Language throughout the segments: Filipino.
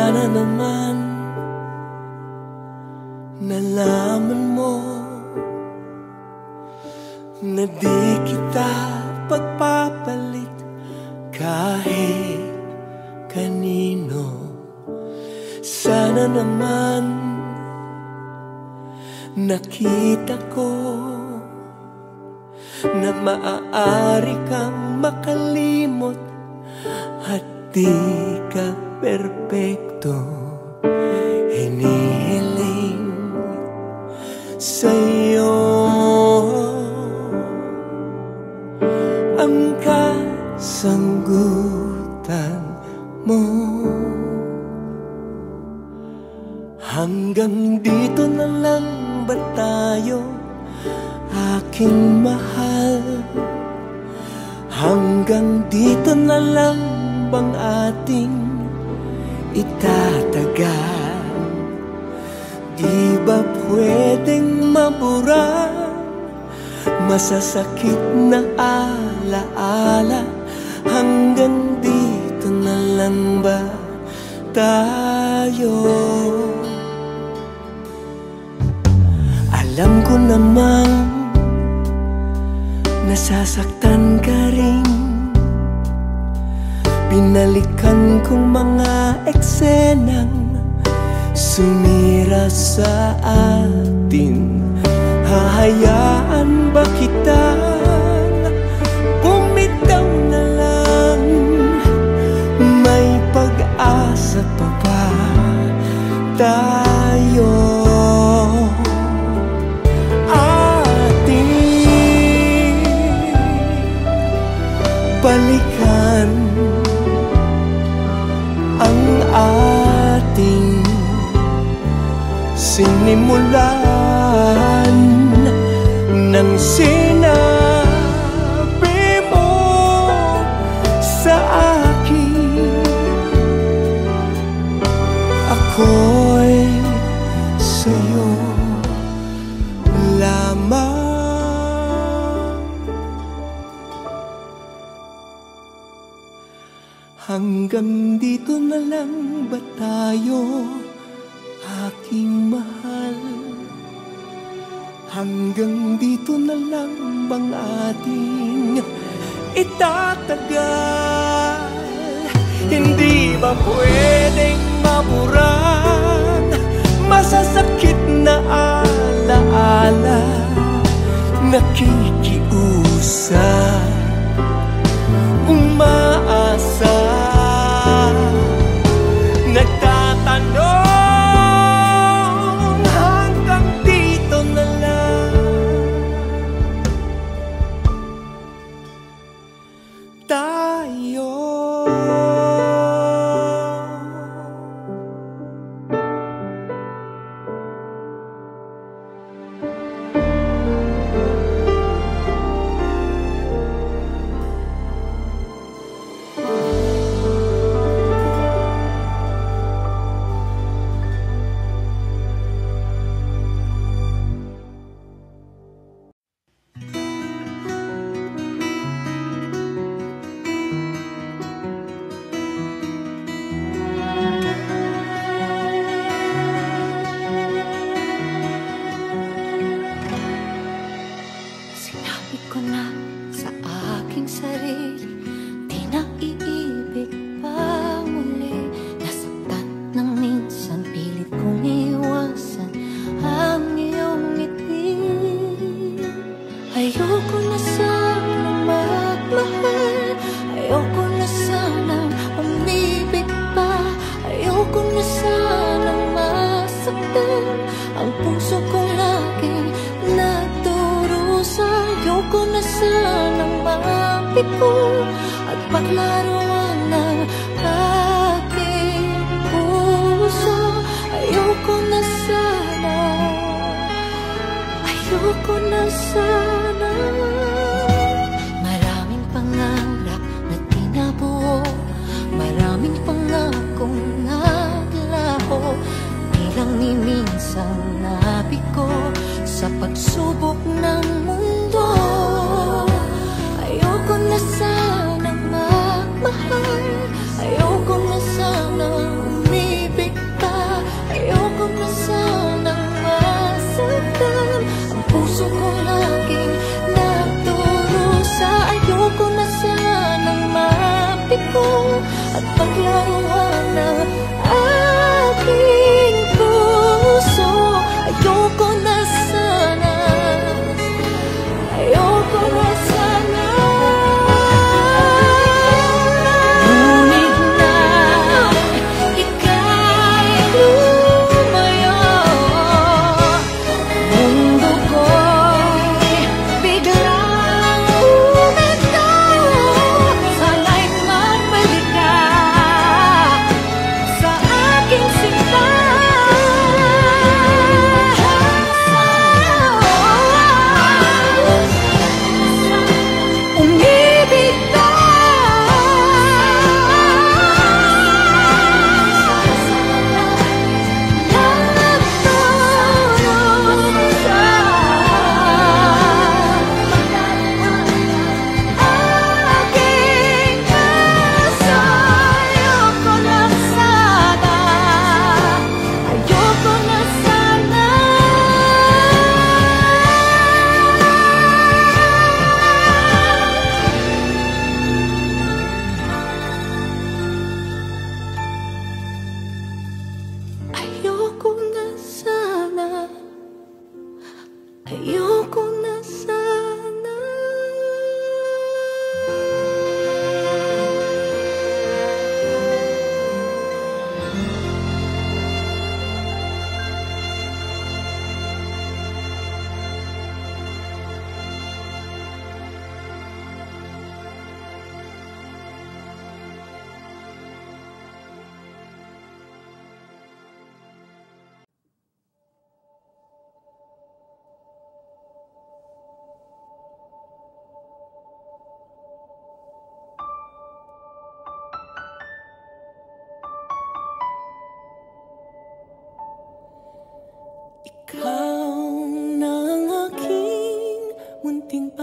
Sana naman nalaman mo na di kita pagpapalit kahit kanino. Sana naman nakita ko na maaari kang makalimot at di ka perpekto. Hinihiling sa'yo ang kasanggutan mo. Hanggang dito na lang ba tayo, aking mahal? Hanggang dito na lang bang ating itatagal? Di ba pwedeng mabura masasakit na alaala? Hanggang dito na lang ba tayo? Alam ko namang nasasaktan ka rin. Binalikan kong mga eksenang sumira sa atin. Hahayaan ba kitang bumitaw na lang? May pag-asa pa ba tayo? Ating balikan ang ating sinimulan nang sinabi mo sa akin, ako'y sa'yo lamang. Hanggang dito na lang ba tayo, aking mahal? Hanggang dito na lang bang ating itatagal? Hindi ba pwedeng maburang masasakit na alaala? Nakikiusap, umaasa, nagtatanong, hanggang dito na lang tayo. At paglaruan ng aking puso, ayoko na sana, ayoko na sana. Maraming pangarap na tinabuo, maraming pangakong naglaho, di lang ni minsan nabigo sa pagsubok ng mundo. Ayoko na sanang magmahal, ayoko na sanang umibig.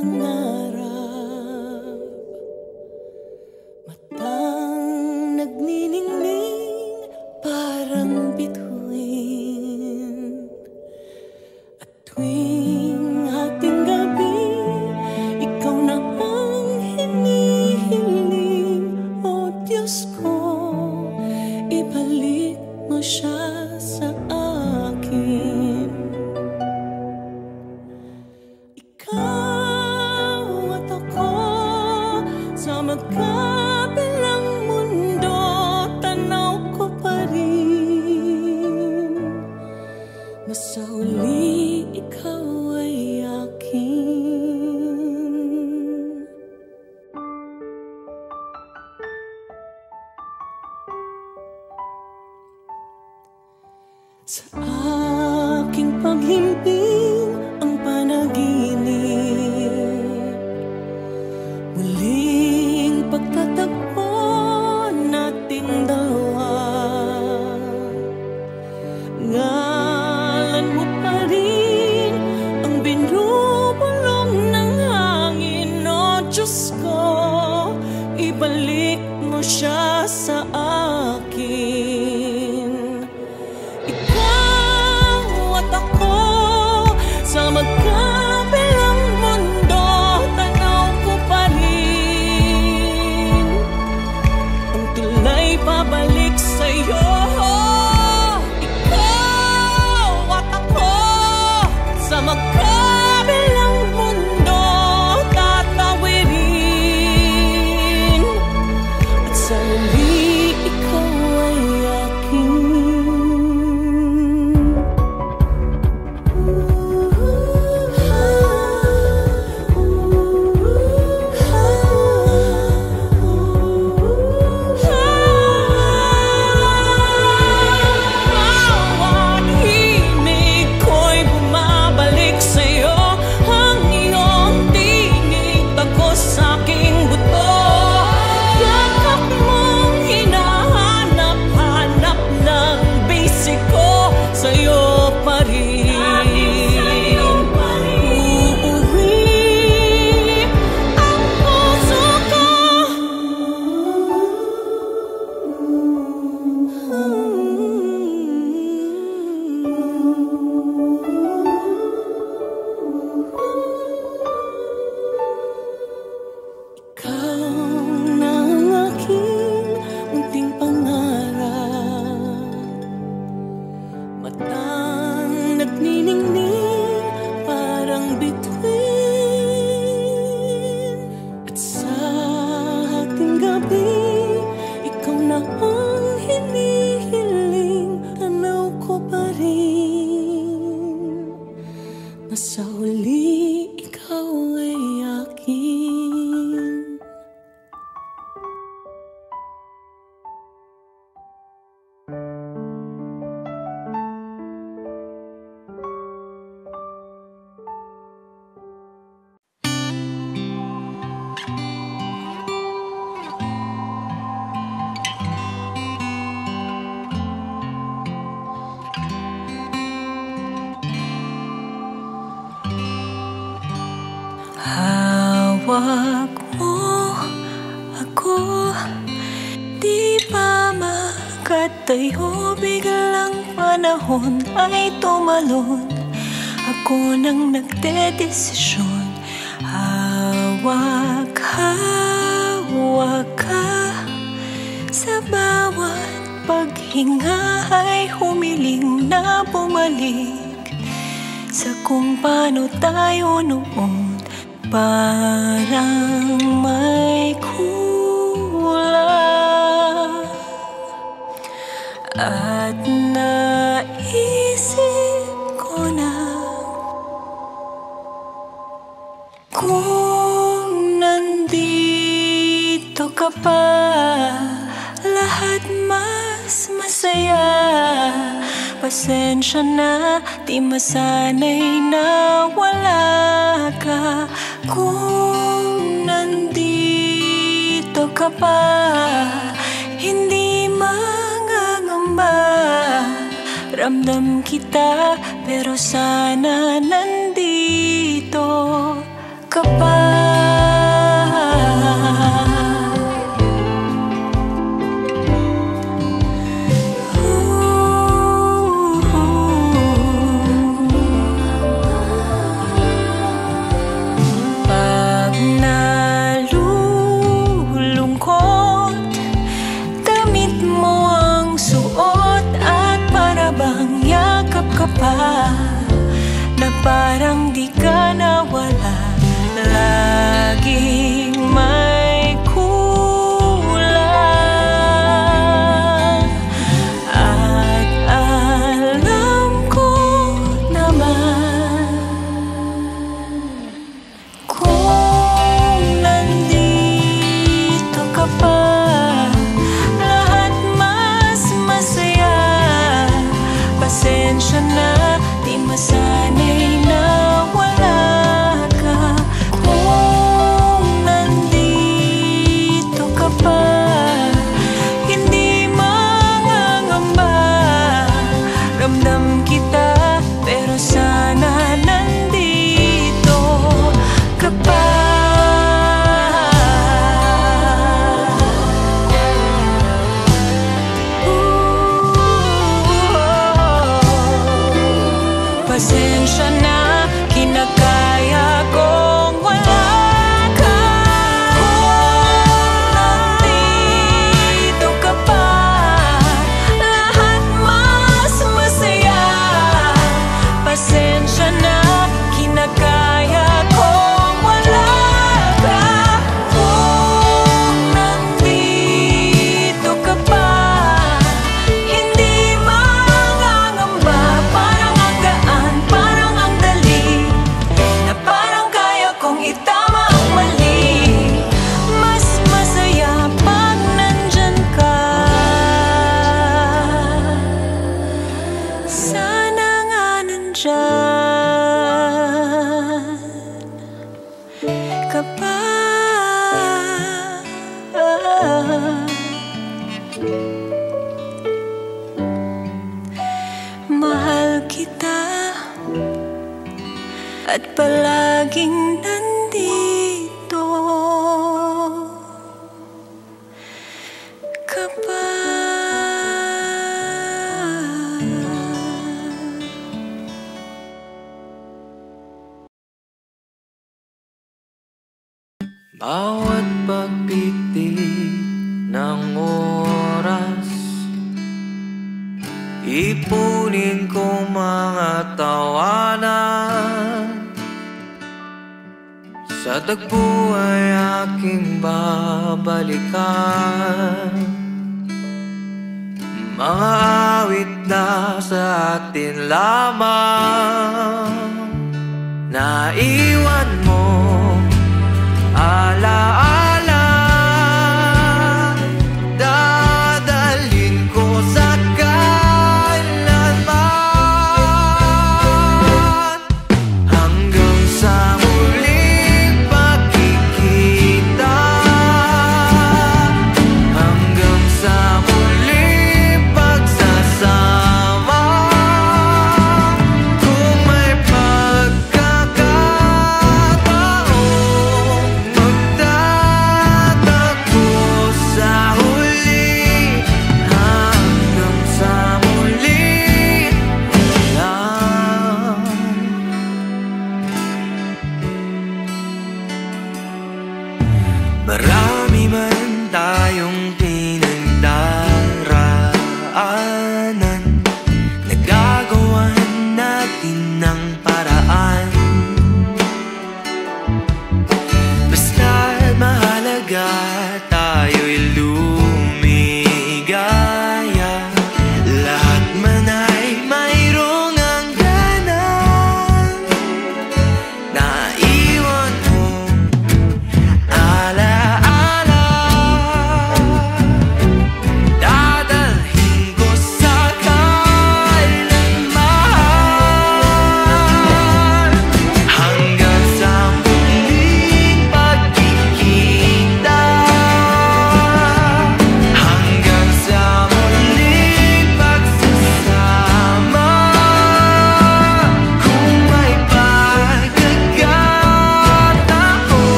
pangarap, matang nagniningning parang bituin. At tuwing ating gabi, ikaw na ang hinihiling. O Diyos ko, ibalik mo siya sa akin. Ikaw at ako sa magkabilang mundo, tanaw ko pa rin na sa huli ikaw ay akin. Sa aking paghimping ang panaginip, muling pagtatagpo nating dalawa. Ngalan mo pa rin ang binubulong ng hangin. O Diyos ko, ibalik mo siya sa akin. Ikaw at ako sa magkabilang mundo, tanaw ko pa rin ang tulay pabalik sa'yo. Ikaw at ako sa magkabilang mundo, tatawirin at sa huli ikaw ay akin. Bawat himig ko'y bumabalik sa'yo, ang iyong tinig tagos sa aking buto. Yakap mong hinahanap-hanap ng basic ko, sa'yo pa rin. Uuwi ang puso ko. Ikaw na ang aking munting pangarap, matang nagniningning parang bituin. At sa ating gabi, ikaw na ang hinihiling. Tanaw ko pa rin na sa huli ikaw ay akin. Hawak mo ako, di pa makatayo, biglang panahon ay tumalon. Ako nang nagdedesisyon, hawak ka. Sa bawat paghinga ay humiling na bumalik sa kung paano tayo noon. Parang may kulang at naisip ko na kung nandito ka pa, lahat mas masaya. Pasensya na, di masanay na wala ka. Kung nandito ka pa, hindi mangangamba. Ramdam kita, pero sana nandito ka pa. Pag nalulungkot, damit mo ang suot at para bang yakap ka pa, na parang di ka nawala. Laging may kulang at alam ko naman kung nandito ka pa, lahat mas masaya. Pasensya na, di masanay na wala ka. Kung nandito ka pa, hindi mangangamba. Ramdam kita, pero sana nandito ka pa. Pasensya na, kinakaya kong wala ka. Kung nandito ka pa, lahat mas masaya. Pasensya na, kinakaya kong wala ka. Kung nandito ka pa, hindi mangangamba. Parang ang gaan, parang ang dali, na parang kaya kong itama ang mali. Mas masaya pag nandyan ka. Sana nga nandyan ka pa. Mahal kita at palaging nandito ka pa. Bawat pagpitik ng oras, ipunin ko mga tawanan. Sa tagpo ay aking babalikan. Mga awit na sa atin lamang, naiwan mo alaala. Dadalhin ko sa kailanman, hanggang sa muling pagkikita, hanggang sa muling pagsasama.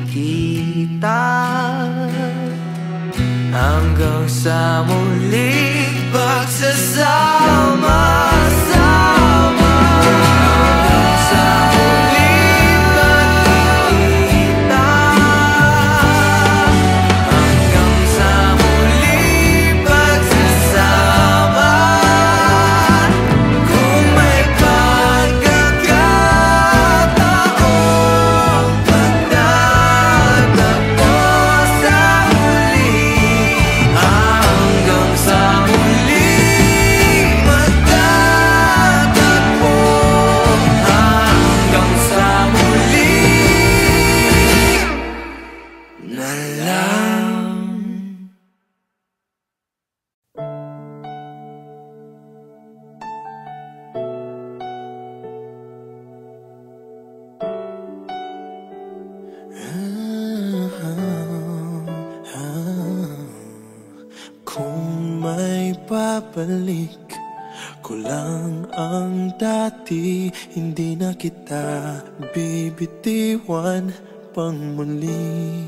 makikita. Hanggang sa muling pagsasama-sama. Hanggang sa muling magkikita. Hanggang sa muling pagsasama. Kung may pagkakataong magtatagpo sa muli. Hanggang sa muli magtatagpo. Hanggang sa muli na lang. Kung may babalik ko lang ang dati, hindi na kita bibitiwan pang muli.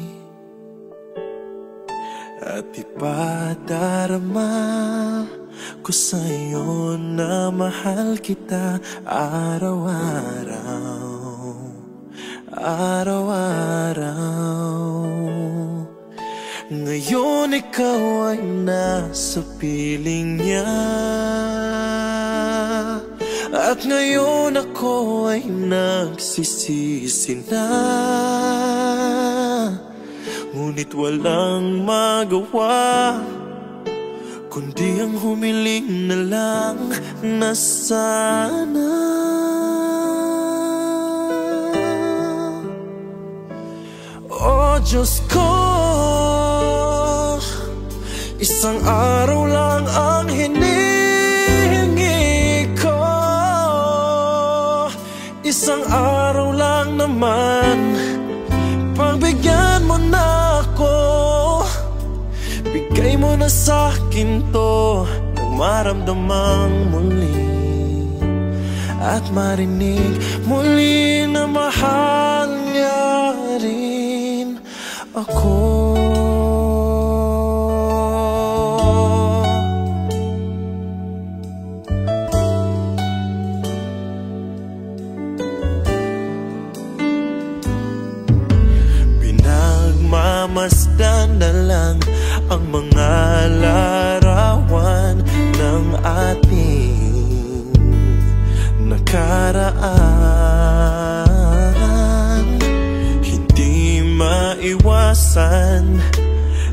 At ipadarama ko sa'yo na mahal kita araw-araw, araw-araw. Ngayon ikaw ay nasa piling niya, at ngayon ako ay nagsisisi na. Ngunit walang magawa kundi ang humiling na lang na sana oh Diyos ko, isang araw lang ang hinihingi ko. Isang araw lang naman, pagbigyan mo na ako. Bigay mo na sa'kin to, nang maramdamang muli at marinig muli na mahal niya rin ako. Masdan na lang ang mga larawan ng ating nakaraan. Hindi maiwasan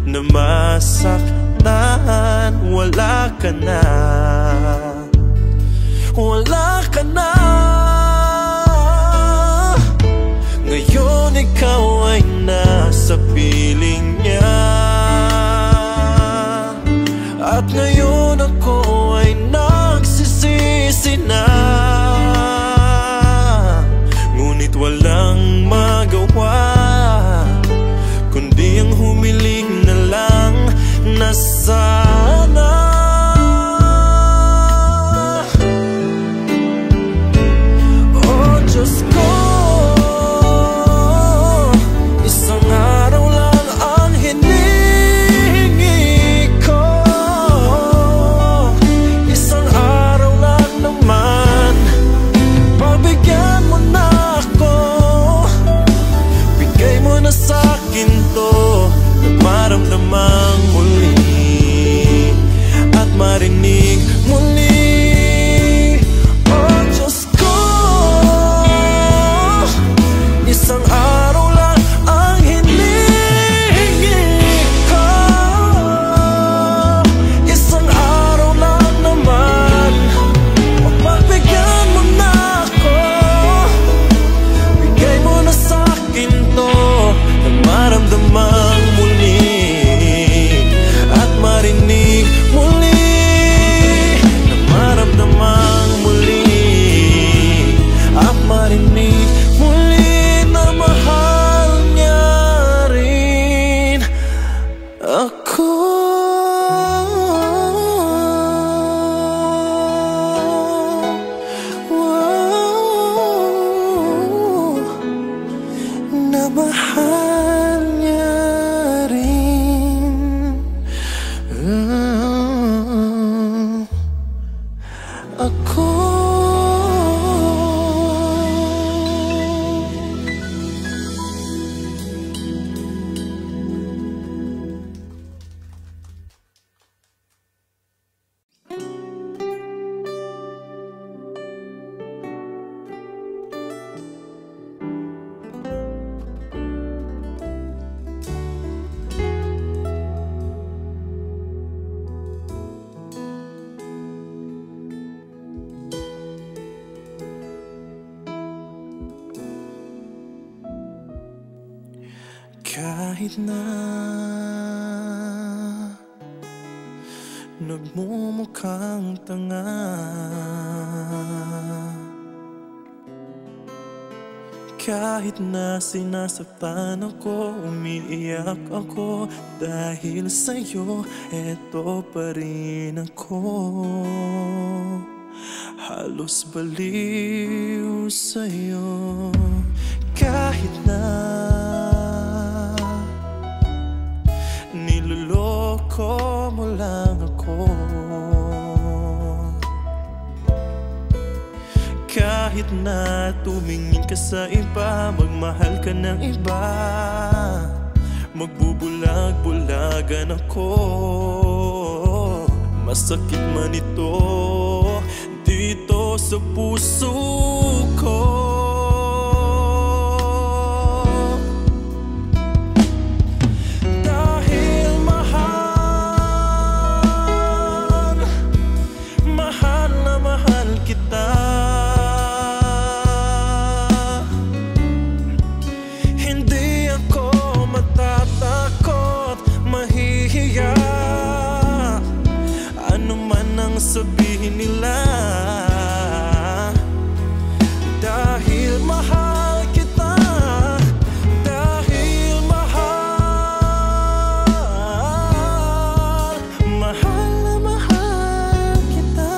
na masaktan. Wala ka na, wala ka na. Ngayon ikaw ay nasa piling niya, at ngayon ako ay nagsisisi na. Ngunit walang magawa kundi ang humiling na lang na sana oh Diyos ko, maramdamang muli at marinig muli. Oh Diyos ko, isang araw lang ang hinihingi ko. Isang araw lang naman, pagbigyan mo na ako. Bigay mo na sa'kin to, na maramdamang muli Kahit na nagmumukhang tanga, kahit na sinasaktan ako, umiiyak ako, dahil sa'yo, eto pa rin ako. Halos baliw sa'yo. Kahit na niloloko mo lang ako, kahit na tumingin ka sa iba, magmahal ka ng iba, magbubulag-bulagan ako. Masakit man ito dito sa puso ko. Dahil mahal, mahal na mahal kita. Hindi ako matatakot, mahihiya, ano man ang sabihin nila. Dahil mahal kita, dahil mahal, mahal na mahal kita.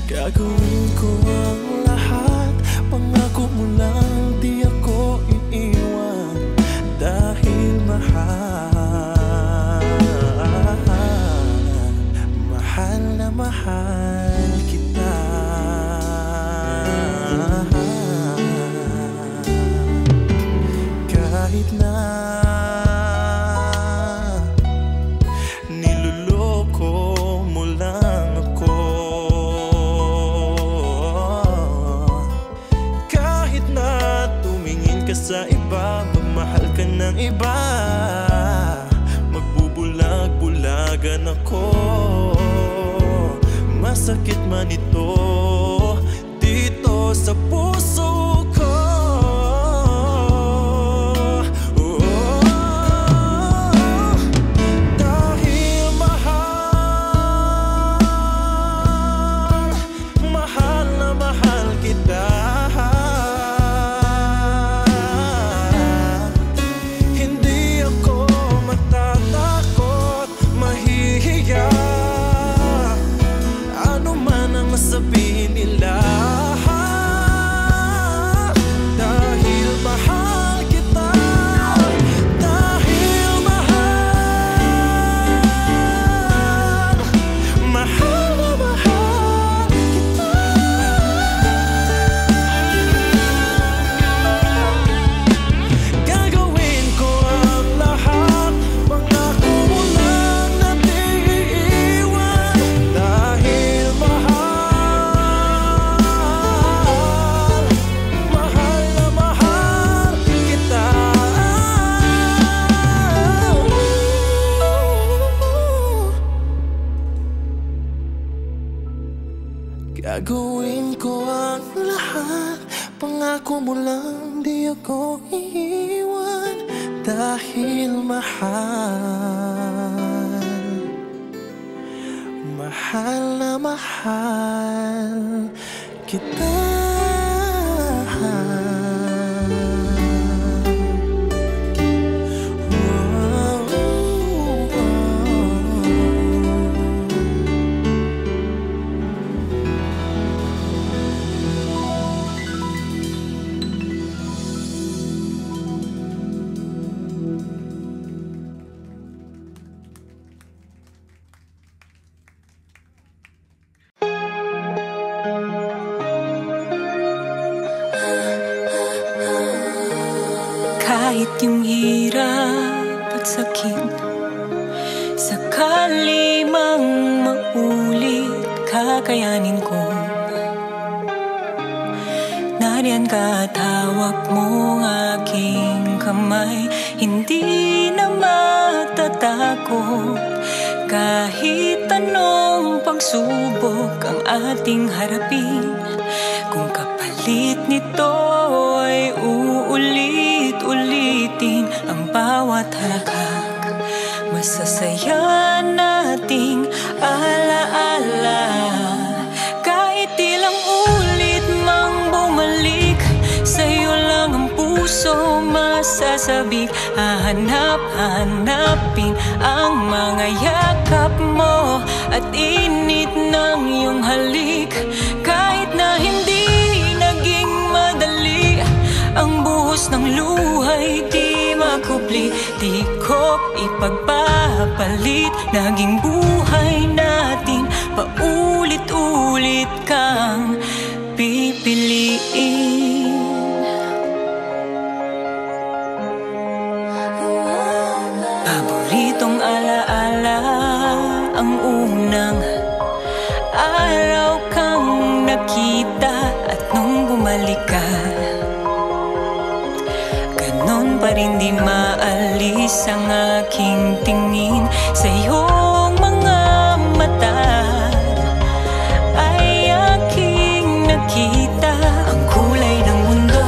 Gagawin ko ang lahat, pangako mo lang di ako iiwan. Dahil mahal, mahal na mahal kita. Kahit na niloloko mo lang ako, kahit na tumingin ka sa iba, magmahal ka ng iba, magbubulag-bulagan ako. Masakit man ito dito sa puso ko. Dahil mahal, mahal na mahal kita. Hindi ako matatakot, mahihiya, ano man ang sabihin nila. Dahil mahal kita, dahil mahal, mahal na mahal kita. Gagawin ko ang lahat, pangako mo lang na di iiwan. Dahil mahal, mahal na mahal kita. Gagawin ko ang lahat, pangako mo lang di ako iiwan. Dahil mahal, mahal na mahal kita. Kahit yung hirap at sakit, sakali mang maulit, kakayanin ko. Nariyan ka at hawak mo ang aking kamay, hindi na matatakot. Kahit anong pagsubok ang ating harapin, kung kapalit kapalit nito ay uulit-ulitin ang bawat halakhak. Masasaya nating alaala. Kahit ilang ulit mang bumalik, sa'yo lang ang puso masasabik. Hahanap-hanapin ang mga yakap mo at init ng iyong halik. Kahit na hindi naging madali, ang buhos ng luhay di makupli. Di ko ipagpapalit, naging buhay natin paulit-ulit kang pipiliin. Paboritong alaala ang unang araw kang nakita, at nung bumalik ka, ganon pa rin di maalis ang aking tingin sa iyong mga mata. Ay aking nakita ang kulay ng mundo,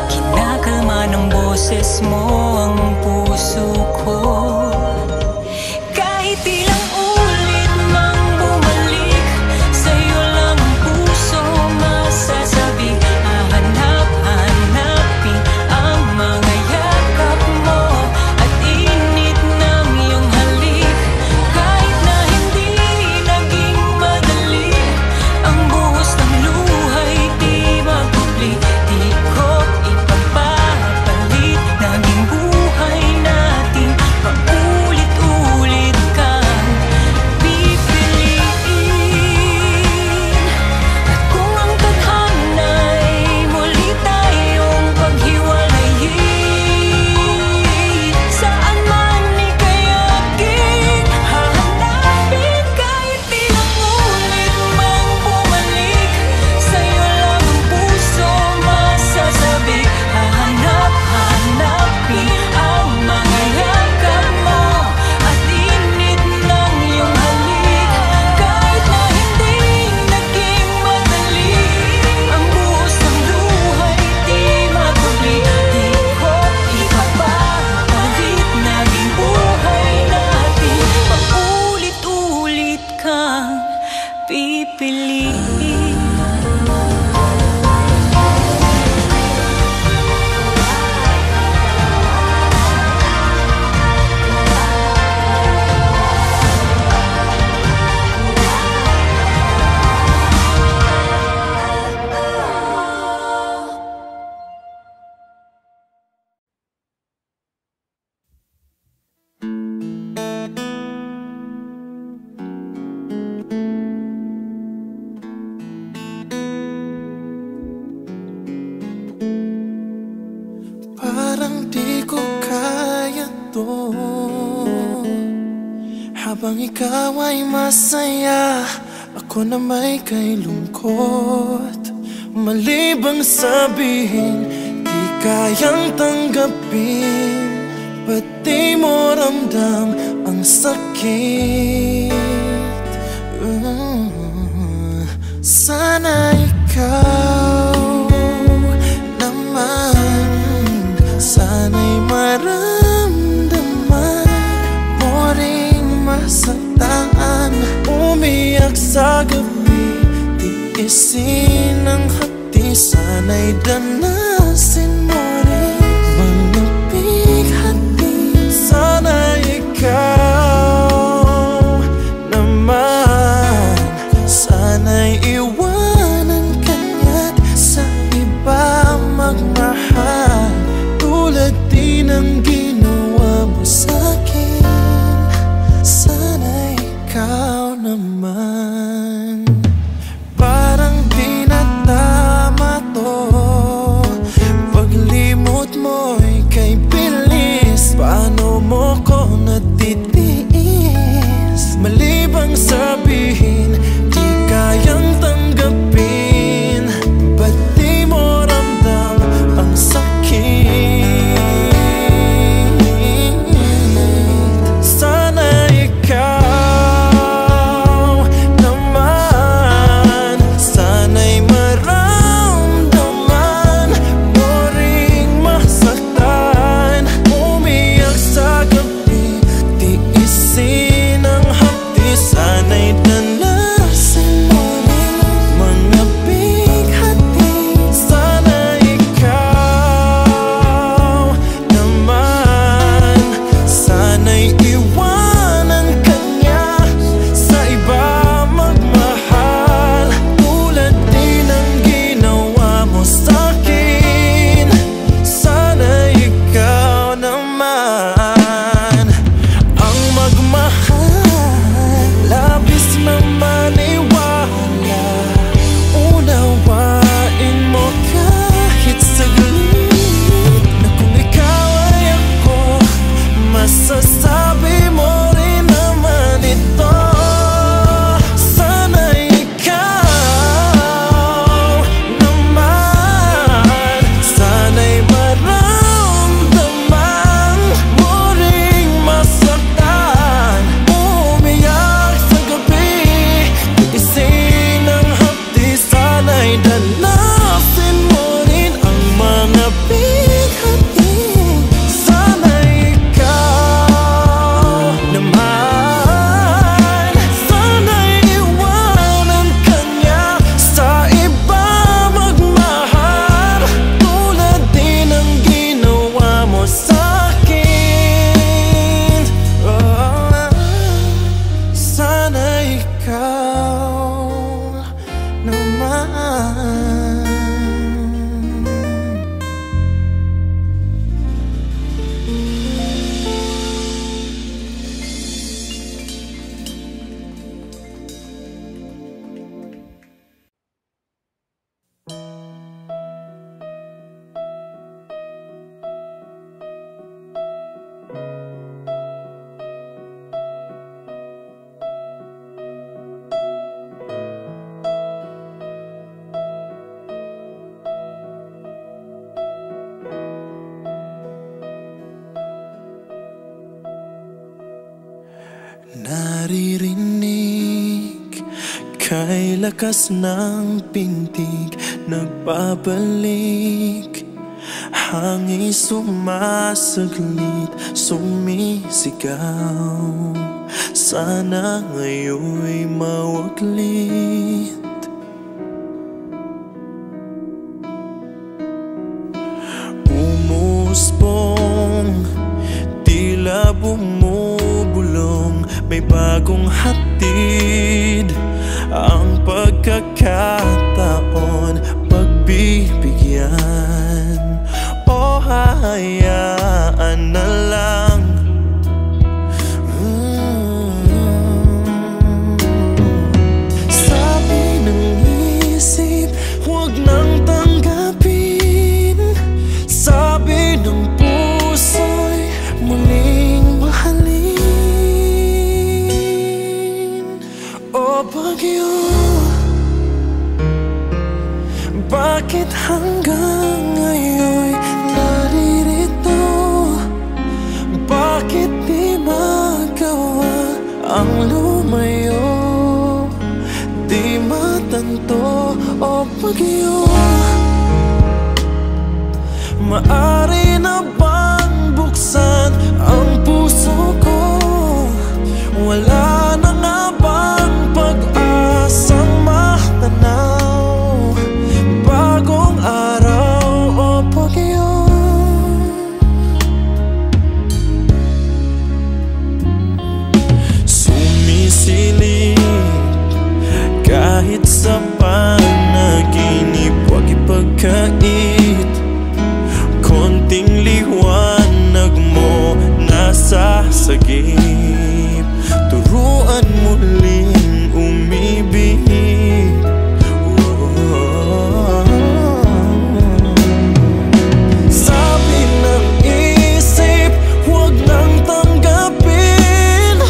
kinakalma ng boses mo ang puso ko. Kahit ilang ulit mang bumalik, sa'yo lang ang puso masasabi. Hahanap-hanapin ang mga yakap mo at init ng iyong halik. Kahit na hindi naging madali, ang buhos ng luhay di makupli. Di ko ipagpapalit, naging buhay natin paulit-ulit kang pipiliin. At kung ang tadhana'y muli tayong paghiwalayin, saan man ika'y aking hahanapin. Kahit ilang ulit mang bumalik, sa'yo lang ang puso masasabi. Hahanap-hanapin ang mga yakap mo at init ng iyong halik. Kahit na hindi naging madali, ang buhos ng luhay di makupli. Di ko ipagpapalit, naging buhay natin paulit-ulit kang pipiliin. Parang di ko kaya to. Habang ikaw ay masaya, ako na may kay lungkot. Mali bang sabihin, di kayang tanggapin, pati mo ramdam ang sakit. Sana ikaw naman, sana'y maramdaman mo ring masaktan. Umiyak sa gabi, tiisin ang hati, sana'y danasin mo rin mga bighati. Sana ikaw naman, sana'y iwanan ka niya't sa iba magmahal, tulad din ang ginawa mo sa'kin. Sana ikaw naman. Parang di na tama to, Hanapin mo rin ang mga bighani. Sana ikaw naman, sana'y iwanan ka niya sa iba magmahal, tulad din ang ginawa mo sa'kin. Sana ikaw naman. Naririnig kay lakas ng pintig, nagbabalik, hangin sumasaglit, sumisigaw. Sana ngayon'y mawaglit. Umusbong, tila bumubulong, may bagong hatid ang pagkakataon, pagbibigyan o hayaan na lang. Sabi ng isip, huwag nang tanggapin. Sabi ng puso'y muling mahalin. O bagyo, bakit hanggang ngayon'y naririto? Bakit di magawa ang lumayo? Di matanto, o bagyo, maari na bang buksan ang puso ko? Wala na nga bang pag-asang matanaw? Bagong araw o bagyo, sumisilip kahit sa panaginip, huwag ipagkait. Konting liwanag mo nasa sagip, turuan muling umibig. Sabi ng isip, huwag nang tanggapin.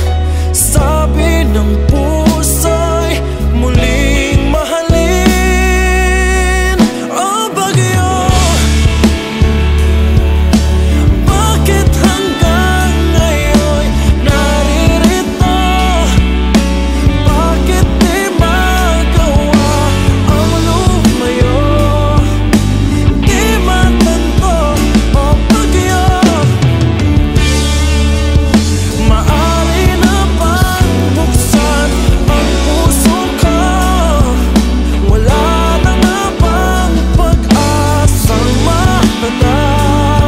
Sabi ng puso'y muling mahalin. O bagyo, bakit hanggang ngayon naririto? Bakit di magawa ang lumayo? Di matanto, o bagyo, maari na bang buksan ang puso ko? Wala na nga bang pag-asang matanaw?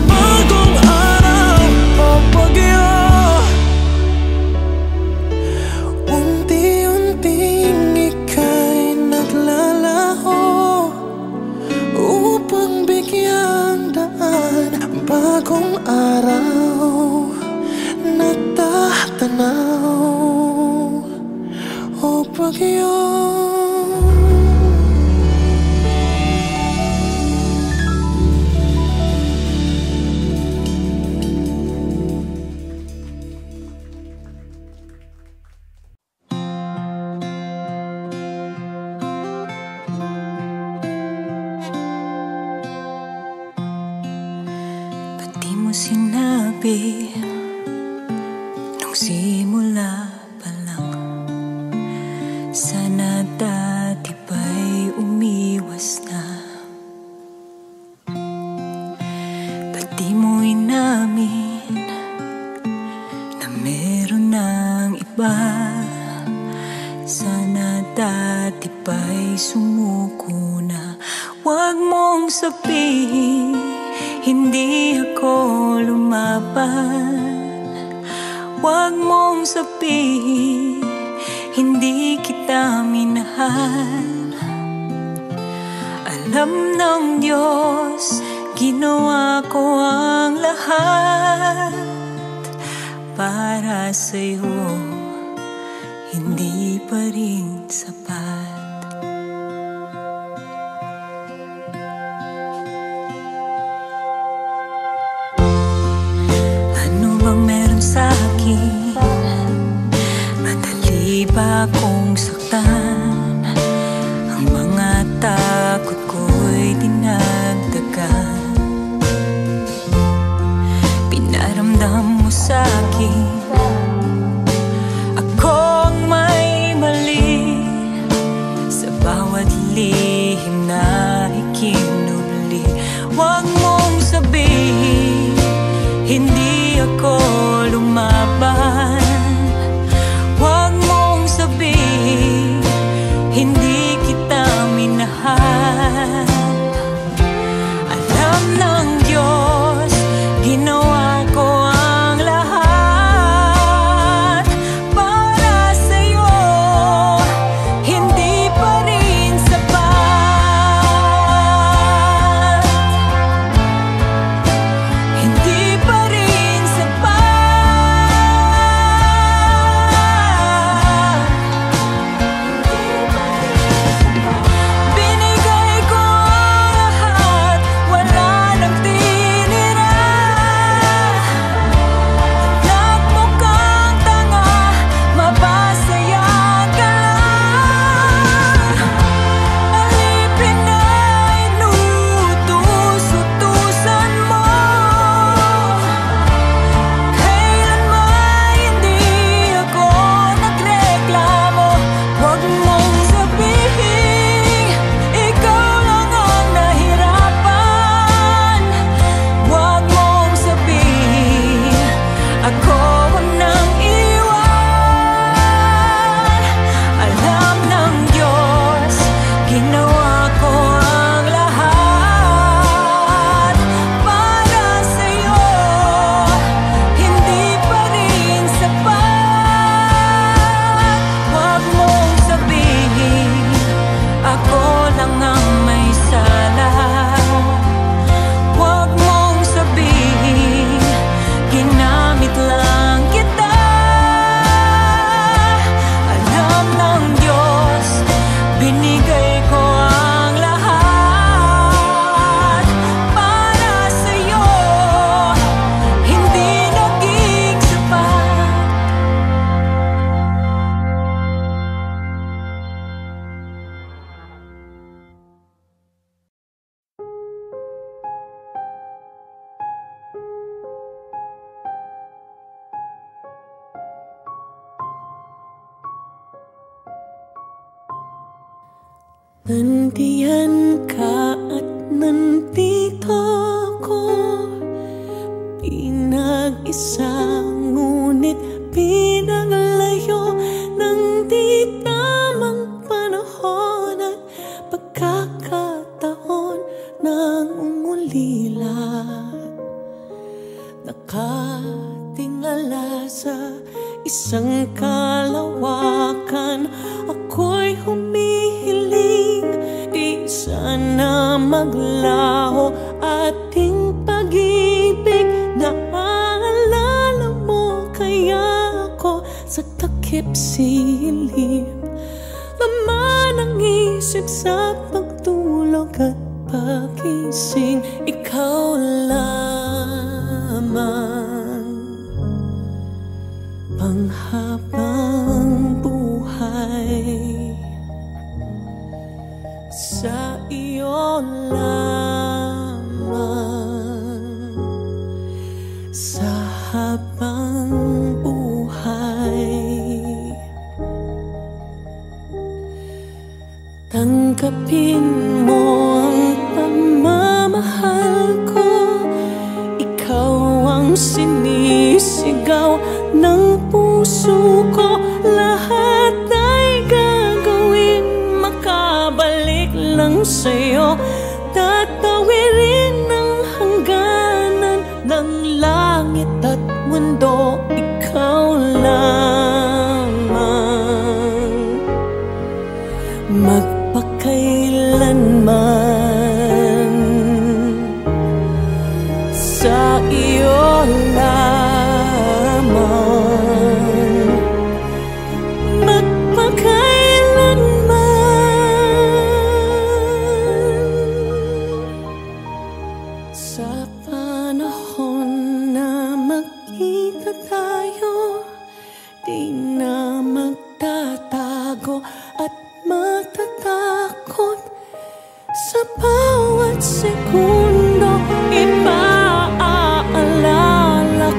Bagong araw o bagyo, unti-unting ika'y naglalaho upang bigyang daan. Bagong araw natatanaw, o bagyo. Ba't di mo sinabi nung simula pa lang? Sana dati pa'y Huwag mong sabihin hindi ako lumaban. Huwag mong sabihin hindi kita minahal. Alam ng Diyos, ginawa ko ang lahat para sa'yo, hindi pa rin sapat. Ano bang meron sa'kin? Madali ba akong saktan? Ang mga takot ko'y dinagdagan. Pinaramdam mo sa'kin ako ang may mali sa bawat lihim na ikinubli. Huwag mong sabihin hindi ako lumaban. Huwag mong sabihin hindi kita minahal. Alam ng Diyos, ginawa ko ang lahat para sa'yo, hindi pa rin sapat. Hindi pa rin sapat. Binigay ko ang lahat, wala nang tinira. Nagmukhang tanga, mapasaya ka lang. Alipin na inuutos-utusan mo. Kailanman hindi ako nagreklamo. Huwag mong sabihin ikaw lang ang nahirapan. Huwag mong sabihin ako ang nang iwan. Alam ng Diyos, ginawa ko ang lahat para sa'yo, hindi pa rin sapat. Huwag mong sabihin ako lang ang may sala. Huwag mong sabihin ginamit lang kita. Alam ng Diyos, binigay ko ang lahat para sa'yo, hindi naging sapat. Nandiyan ka at nandito ako, pinag-isa ngunit pinaglayo ng di tamang panahon at pagkakataon ng umulila. Nakatingala sa isang kalawakan, ako'y humihiling di sana maglaho ating pag-ibig. Naalala mo kaya ako sa takip silim, laman ng isip sa pagtulog at pagising. Ikaw lamang panghabang buhay, sa iyo lamang sa habang buhay. Tanggapin mo ang pagmamahal ko, ikaw ang sinisigaw ng puso ko. Lahat ay gagawin makabalik lang sa'yo. Tatawirin ng hangganan ng langit at mundo, ikaw lamang. Magpakailanman sa iyo lamang, magpakailanman. Sa panahon na magkita tayo, di na magtatago at matatakot. Sa bawat segundo, ipaalala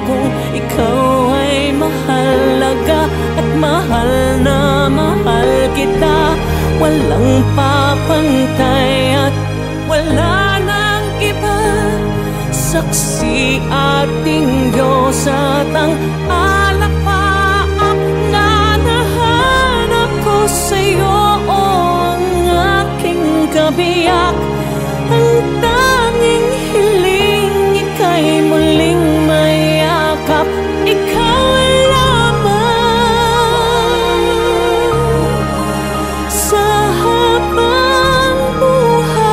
kong ikaw ay mahalaga at mahal na mahal kita. Walang papantay at wala nang iba. Saksi ating Diyos at ang alapaap na nahanap ko sa'yo, ang aking kabiyak. Ang tanging hiling, ika'y muling mayakap, ikaw lamang. Sa habang buhay,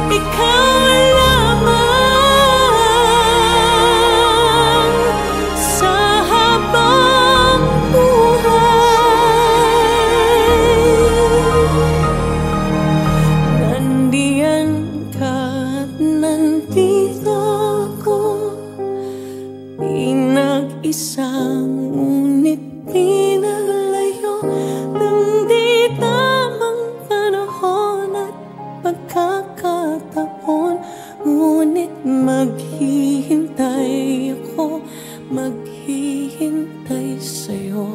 ikaw lamang. Sa habang buhay, nandiyan ka at nandito ako. Pinag-isang ngunit pinaglayo ng di tamang panahon at pagkakataon. Ngunit maghihintay ako, maghihintay sa'yo.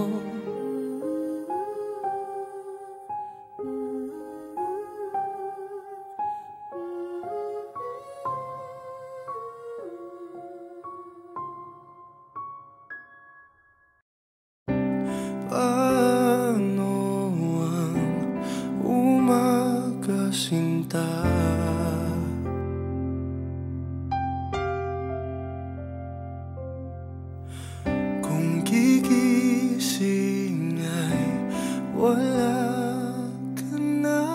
Paano ang umaga, sinta? Kung gigising ay wala ka na.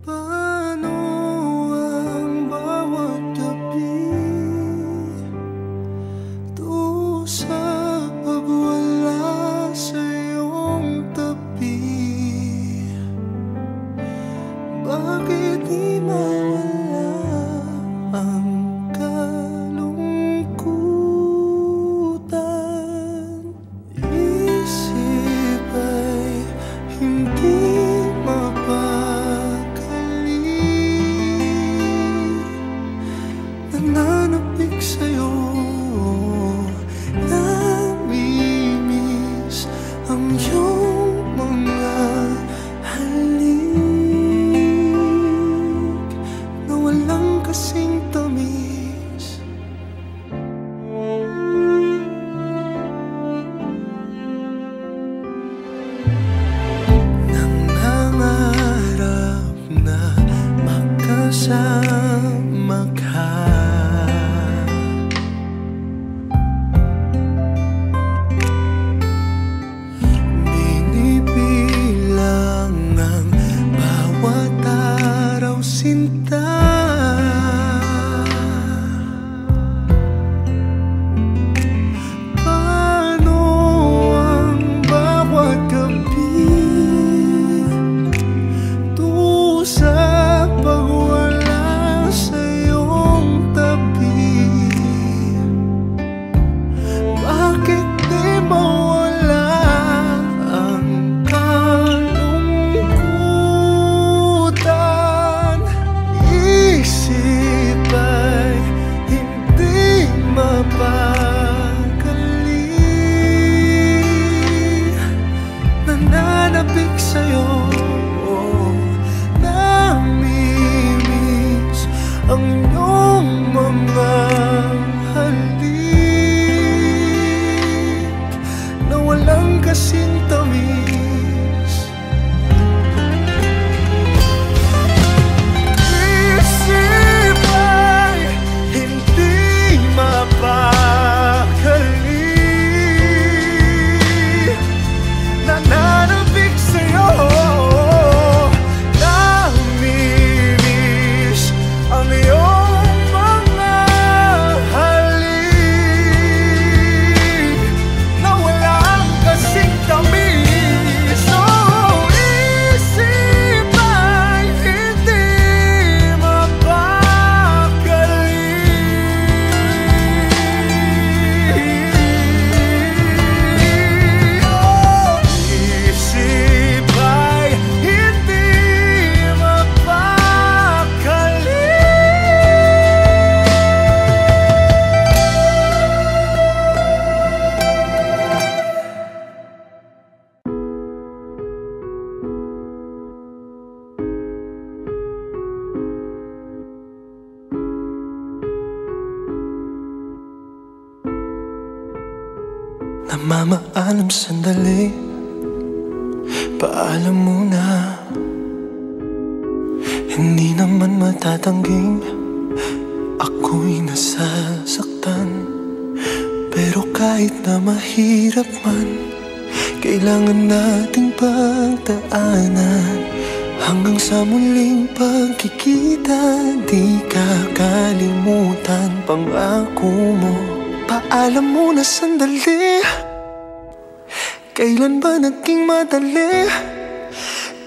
Paano ang bawat gabi sa pagwala sa iyong kasing tamis. Isip ay hindi mapakali, nananabik sa'yo, namimiss ang iyong mga halik na walang kasing tamis. Oh, isip ay hindi mapakali. Oh, isip ay hindi mapakali. Namamaalam sandali, paalam muna. Hindi naman matatangging ako'y nasasaktan, pero kahit na mahirap man, kailangan nating pagdaanan. Hanggang sa muling pagkikita, di kakalimutan pangako mo. Paalam muna sandali, kailan ba naging madali?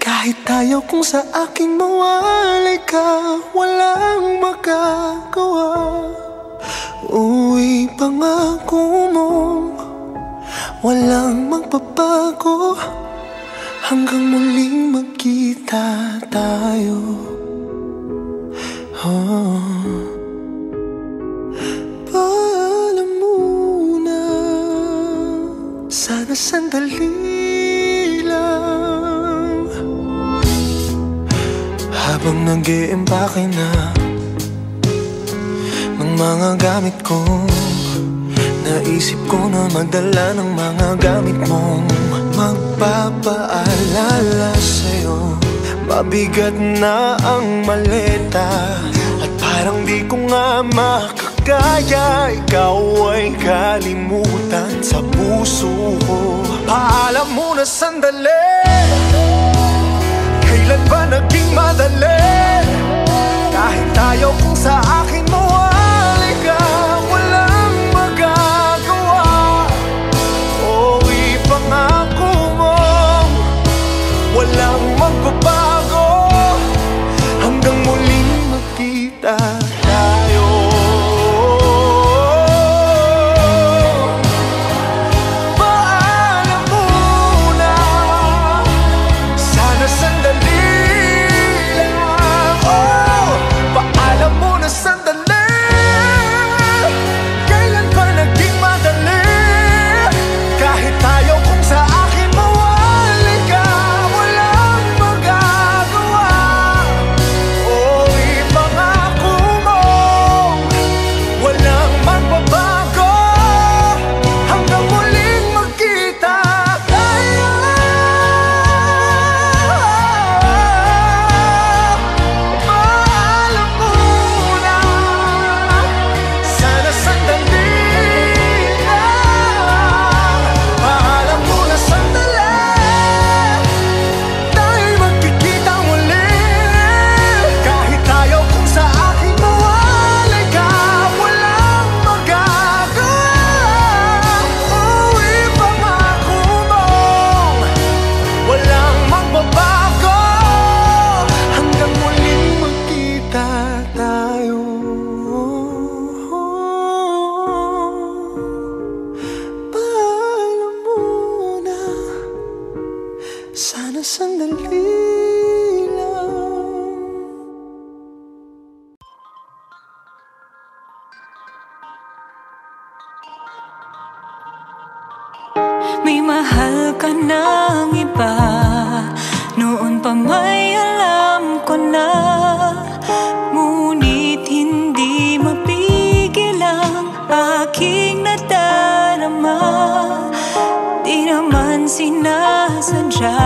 Kahit ayaw kong sa akin mawalay ka, walang magagawa. Uy, pangako mo, walang magbabago. Hanggang muling magkita tayo. Paalam muna, sana sandali lang. Habang nag-iimpake na ng mga gamit ko, naisip ko na magdala ng mga gamit mong magpapaalala sa'yo. Mabigat na ang maleta at parang di ko nga makakaya. Ikaw ay kalimutan sa puso ko. Paalam muna sandali, kailan ba naging madali? Kahit ayaw kong sa akin mawalay ka, walang magagawa. O ipangako mo, walang magbabago. Hanggang muling magkita tayo. Paalam muna, sana sandali lang. Oh, paalam muna sandali, kailan ba naging madali? Kahit ayaw kong sa akin mawalay ka, walang magagawa. Oh, ipangako mo, walang magbabago. Hanggang muling magkita tayo. Paalam muna, sana sandali lang. Paalam muna sandali, tayo'y magkikita muli. Kahit ayaw kong sa akin mawalay ka, walang magagawa. Oh, ipangako mo, walang magbabago. Hanggang muling magkita tayo. Paalam muna, sana sandali lang. May mahal ka ng iba, noon pa may alam ko na. Ngunit hindi mapigil ang aking nadarama. Di naman sinasadya,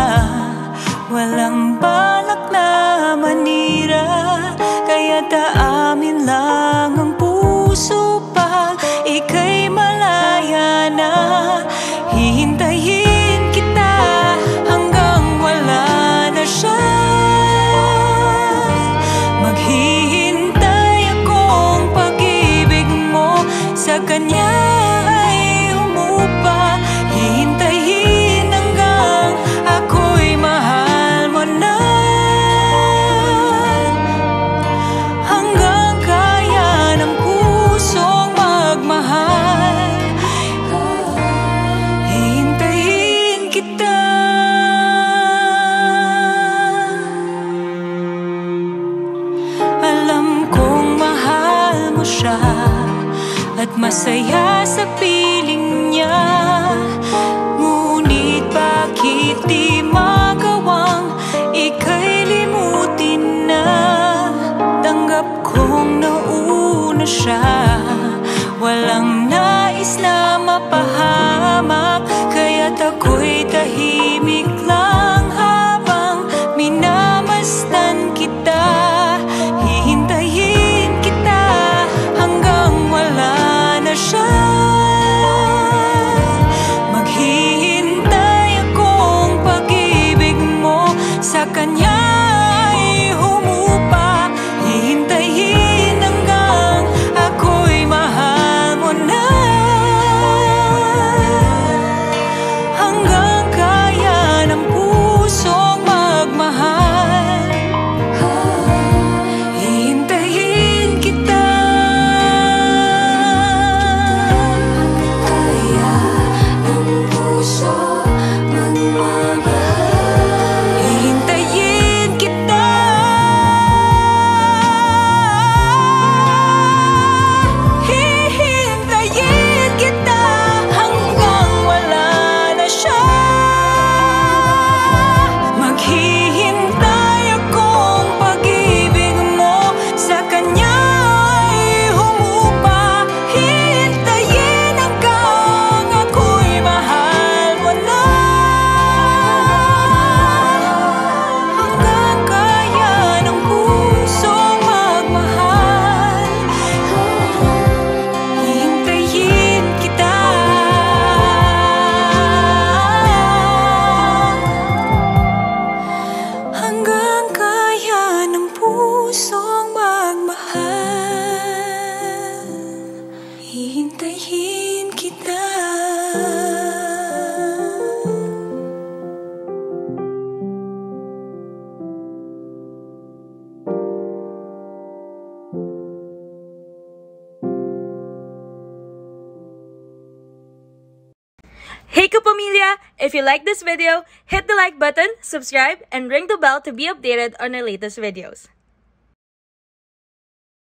walang balak na manira. Kaya't aamin lang ang puso pag ika'y malaya na. Hihintayin kita hanggang wala na siya. Maghihintay akong pag-ibig mo sa kanya ay humupa. Hihintayin hanggang ako'y mahal mo na. Hanggang kaya ng pusong magmahal, hihintayin kita. Alam kong mahal mo siya at masaya sa piling niya. Ngunit bakit di magawang ika'y limutin na? Tanggap kong nauna siya, walang nais na mapahamak. Kaya't ako'y tahimik lang habang minamasdan kita. Hihintayin kita hanggang wala na siya. Maghihintay akong pag-ibig mo sa kanya ay humupa. Hihintayin hanggang ako'y mahal mo na. Hanggang kaya ng pusong magmahal, hihintayin kita. Kaya ng puso magmamahal, hihintayin kita. Hihintayin kita hanggang wala na siya. Maghihintay akong pag-ibig mo sa kanya ay humupa. Hihintayin hanggang ako'y mahal mo na. Hanggang kaya ng pusong magmahal, hihintayin kita. Hanggang kaya ng pusong magmahal, hihintayin kita. Hey Kapamilya! If you like this video, hit the like button, subscribe, and ring the bell to be updated on our latest videos.